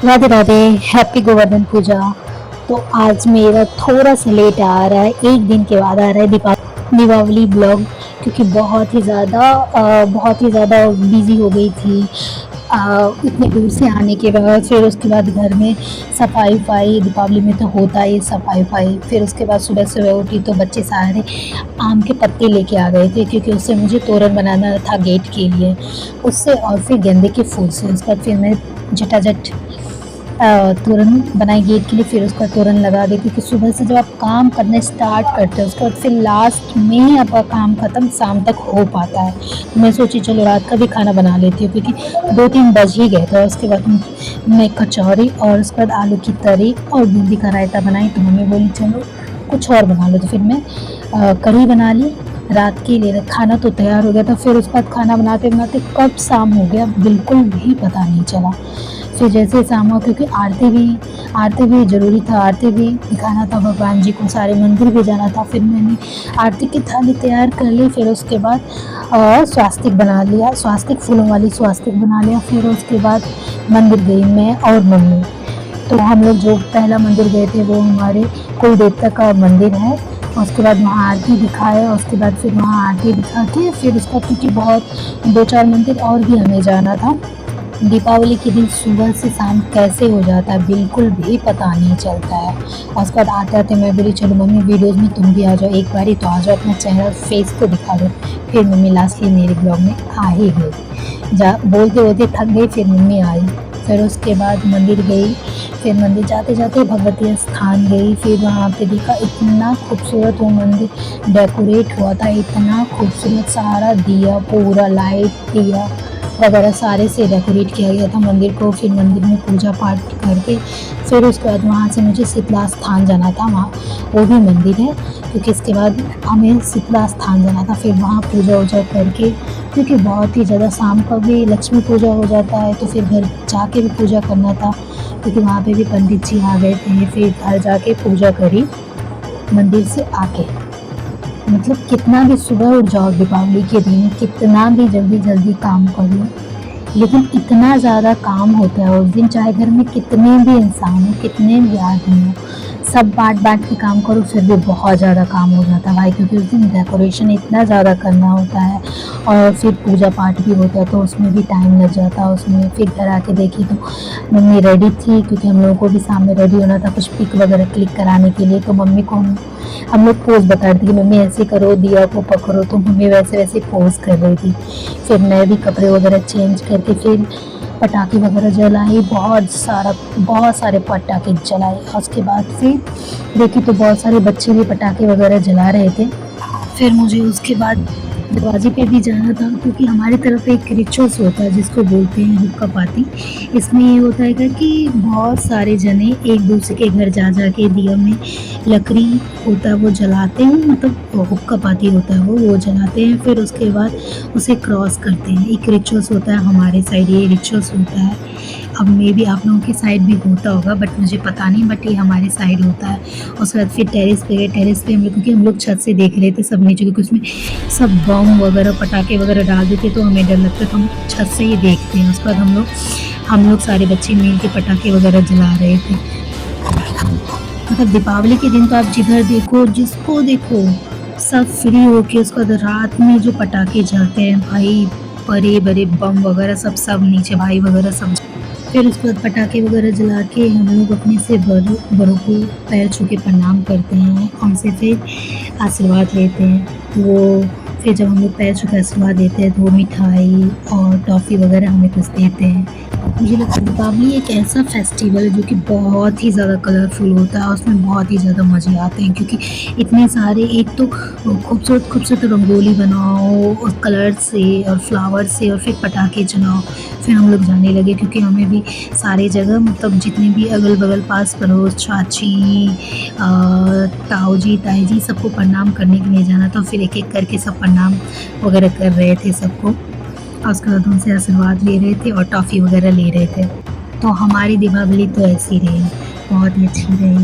Radhe Radhe. Happy Govardhan पूजा। तो आज मेरा थोड़ा सा लेट आ रहा है, एक दिन के बाद आ रहा है दीपावली ब्लॉग, क्योंकि बहुत ही ज़्यादा बिजी हो गई थी। इतने दूर से आने के बाद फिर उसके बाद घर में सफाई वफाई, दीपावली में तो होता ही सफाई वफाई। फिर उसके बाद सुबह सुबह उठी तो बच्चे सारे आम के पत्ते लेके आ गए थे, क्योंकि उससे मुझे तोरण बनाना था गेट के लिए, उससे और फिर गेंदे के फूल से। उसके बाद फिर मैं झटाझट तोरण बनाई गेट के लिए, फिर उसका तोरण लगा दी, क्योंकि सुबह से जब आप काम करने स्टार्ट करते हैं उसके बाद फिर लास्ट में ही आपका काम ख़त्म शाम तक हो पाता है। तो मैं सोची चलो रात का भी खाना बना लेती हूँ, क्योंकि 2-3 बज ही गए थे। उसके बाद मैं कचौरी और उसके बाद आलू की तरी और बूंदी का रायता बनाई। तो मम्मी बोली चलो कुछ और बना लो, तो फिर मैं कढ़ी बना ली रात के लिए। खाना तो तैयार हो गया था, फिर उसके बाद खाना बनाते बनाते कब शाम हो गया बिल्कुल भी पता नहीं चला। फिर जैसे शाम हुआ, क्योंकि आरती भी ज़रूरी था, आरती भी दिखाना था भगवान जी को, सारे मंदिर भी जाना था। फिर मैंने आरती की थाली तैयार कर ली, फिर उसके बाद स्वास्तिक बना लिया, स्वास्तिक फूलों वाली स्वास्तिक बना लिया। फिर उसके बाद मंदिर गई मैं और मम्मी। तो हम लोग जो पहला मंदिर गए थे वो हमारे कुल देवता का मंदिर है। उसके बाद वहाँ आरती दिखाए, उसके बाद फिर वहाँ आरती दिखा के फिर उसका, क्योंकि बहुत 2-4 मंदिर और भी हमें जाना था। दीपावली के दिन सुबह से शाम कैसे हो जाता है बिल्कुल भी पता नहीं चलता है। और उसके बाद आते आते मैं बोली चलो मम्मी वीडियोज़ में तुम भी आ जाओ, एक बारी तो आ जाओ, अपना चेहरा फेस तो दिखा दो। फिर मम्मी लास्टली मेरे ब्लॉग में आ ही गई। बोलते बोलते थक गई, फिर मम्मी आई। फिर उसके बाद मंदिर गई, फिर मंदिर जाते जाते भगवती स्थान गई। फिर वहाँ पे देखा इतना खूबसूरत वो मंदिर डेकोरेट हुआ था, इतना खूबसूरत, सारा दिया, पूरा लाइट दिया वगैरह सारे से डेकोरेट किया गया था मंदिर को। फिर मंदिर में पूजा पाठ करके फिर उसके बाद वहाँ से मुझे शीतला स्थान जाना था, वहाँ वो भी मंदिर है, क्योंकि इसके बाद हमें शीतला स्थान जाना था। फिर वहाँ पूजा वूजा करके, क्योंकि बहुत ही ज़्यादा शाम को भी लक्ष्मी पूजा हो जाता है, तो फिर घर जाके भी पूजा करना था, क्योंकि वहाँ पे भी पंडित जी आ गए थे। फिर घर जाके पूजा करी मंदिर से आके। मतलब कितना भी सुबह उठ जाओ दीपावली के दिन, कितना भी जल्दी जल्दी काम कर लो, लेकिन इतना ज़्यादा काम होता है उस दिन, चाहे घर में कितने भी इंसान हो, कितने भी आदमी हो, सब बाँट के काम करो फिर भी बहुत ज़्यादा काम हो जाता है भाई, क्योंकि उस दिन डेकोरेशन इतना ज़्यादा करना होता है और फिर पूजा पाठ भी होता है, तो उसमें भी टाइम लग जाता है उसमें। फिर घर आके देखी तो मम्मी रेडी थी, क्योंकि हम लोगों को भी सामने रेडी होना था कुछ पिक वगैरह क्लिक कराने के लिए। तो मम्मी को हम लोग पोज़ बता रहे थे कि मम्मी ऐसे करो, दिया को पकड़ो, तो मम्मी वैसे वैसे पोज़ कर रही थी। फिर मैं भी कपड़े वगैरह चेंज करके फिर पटाखे वगैरह जलाई, बहुत सारे पटाखे जलाए। उसके बाद फिर देखी तो बहुत सारे बच्चे भी पटाखे वगैरह जला रहे थे। फिर मुझे उसके बाद दरवाजे पे भी जाना था, क्योंकि हमारी तरफ एक रिचुअल्स होता है जिसको बोलते हैं हुक्का पाती। इसमें ये होता है कि बहुत सारे जने एक दूसरे के घर जा जा के दिया में लकड़ी होता है वो जलाते हैं, मतलब हुक्का पाती होता है वो जलाते हैं। फिर उसके बाद उसे क्रॉस करते हैं, एक रिचुअल्स होता है हमारे साइड, ये रिचुअल्स होता है। अब मे भी आप लोगों की साइड भी होता होगा, बट मुझे पता नहीं, बट ये हमारे साइड होता है। उसके बाद फिर टेरेस पे गए, टेरेस पे हम लोग, क्योंकि हम लोग छत से देख रहे थे सब नीचे, क्योंकि उसमें सब बम वगैरह पटाखे वगैरह डाल देते, तो हमें डर लगता है, तो हम छत से ही देखते हैं। उसके बाद हम लोग सारे बच्चे मिल के पटाखे वगैरह जला रहे थे। मतलब दीपावली के दिन तो आप जिधर देखो, जिसको देखो, सब फ्री होके उसके बाद रात में जो पटाखे जलते हैं भाई, बड़े बड़े बम वगैरह सब नीचे भाई वगैरह सब। फिर उसके बाद पटाखे वगैरह जला के हम लोग अपने से बड़ों को पैर छू के प्रणाम करते हैं, उनसे फिर आशीर्वाद लेते हैं। वो फिर जब हम लोग पैर छू के आशीर्वाद देते हैं तो वो मिठाई और टॉफ़ी वगैरह हमें कुछ देते हैं। मुझे लगता है दीपावली एक ऐसा फेस्टिवल है जो कि बहुत ही ज़्यादा कलरफुल होता है और उसमें बहुत ही ज़्यादा मज़े आते हैं, क्योंकि इतने सारे, एक तो खूबसूरत खूबसूरत रंगोली बनाओ और कलर से और फ्लावर से, और फिर पटाखे जलाओ। फिर हम लोग जाने लगे, क्योंकि हमें भी सारे जगह, मतलब जितने भी अगल बगल पास पड़ोस, चाची, ताऊ जी, ताई जी, सबको प्रणाम करने के लिए जाना था। फिर एक एक करके सब प्रणाम वगैरह कर रहे थे सबको, और उसके बाद उनसे आशीर्वाद ले रहे थे और टॉफ़ी वगैरह ले रहे थे। तो हमारी दीपावली तो ऐसी रही, बहुत ही अच्छी रही।